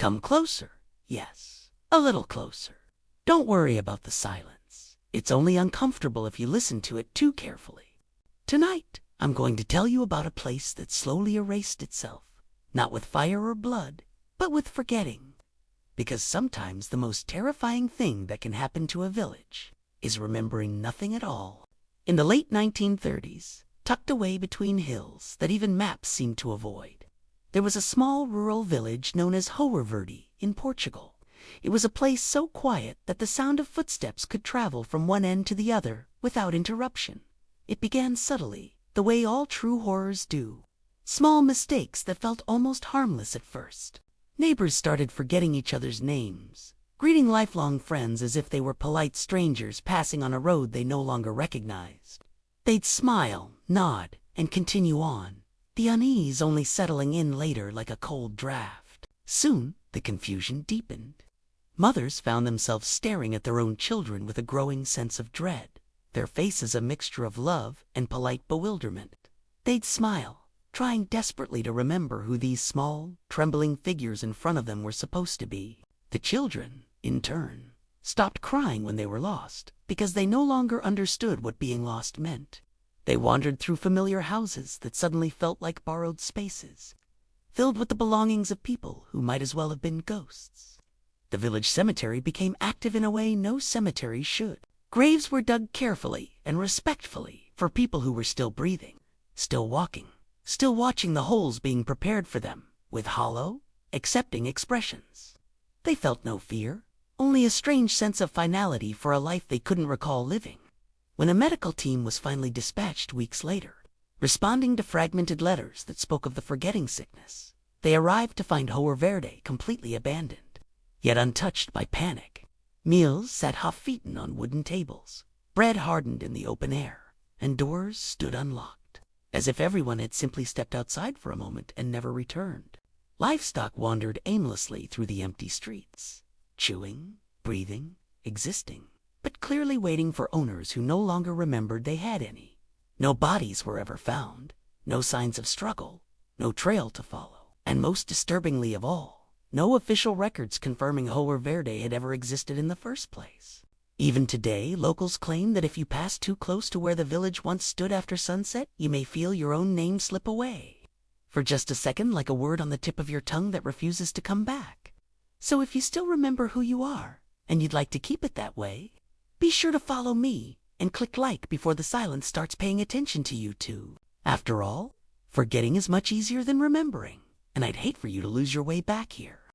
Come closer. Yes, a little closer. Don't worry about the silence. It's only uncomfortable if you listen to it too carefully. Tonight, I'm going to tell you about a place that slowly erased itself, not with fire or blood, but with forgetting. Because sometimes the most terrifying thing that can happen to a village is remembering nothing at all. In the late 1930s, tucked away between hills that even maps seemed to avoid, there was a small rural village known as Hoer Verde in Portugal. It was a place so quiet that the sound of footsteps could travel from one end to the other without interruption. It began subtly, the way all true horrors do. Small mistakes that felt almost harmless at first. Neighbors started forgetting each other's names, greeting lifelong friends as if they were polite strangers passing on a road they no longer recognized. They'd smile, nod, and continue on, the unease only settling in later like a cold draft. Soon, the confusion deepened. Mothers found themselves staring at their own children with a growing sense of dread, their faces a mixture of love and polite bewilderment. They'd smile, trying desperately to remember who these small, trembling figures in front of them were supposed to be. The children, in turn, stopped crying when they were lost, because they no longer understood what being lost meant. They wandered through familiar houses that suddenly felt like borrowed spaces, filled with the belongings of people who might as well have been ghosts. The village cemetery became active in a way no cemetery should. Graves were dug carefully and respectfully for people who were still breathing, still walking, still watching the holes being prepared for them with hollow, accepting expressions. They felt no fear, only a strange sense of finality for a life they couldn't recall living. When a medical team was finally dispatched weeks later, responding to fragmented letters that spoke of the forgetting sickness, they arrived to find Hoer Verde completely abandoned, yet untouched by panic. Meals sat half-eaten on wooden tables, bread hardened in the open air, and doors stood unlocked, as if everyone had simply stepped outside for a moment and never returned. Livestock wandered aimlessly through the empty streets, chewing, breathing, existing, but clearly waiting for owners who no longer remembered they had any. No bodies were ever found, no signs of struggle, no trail to follow, and most disturbingly of all, no official records confirming Hoer Verde had ever existed in the first place. Even today, locals claim that if you pass too close to where the village once stood after sunset, you may feel your own name slip away. For just a second, like a word on the tip of your tongue that refuses to come back. So if you still remember who you are, and you'd like to keep it that way, be sure to follow me and click like before the silence starts paying attention to you too. After all, forgetting is much easier than remembering, and I'd hate for you to lose your way back here.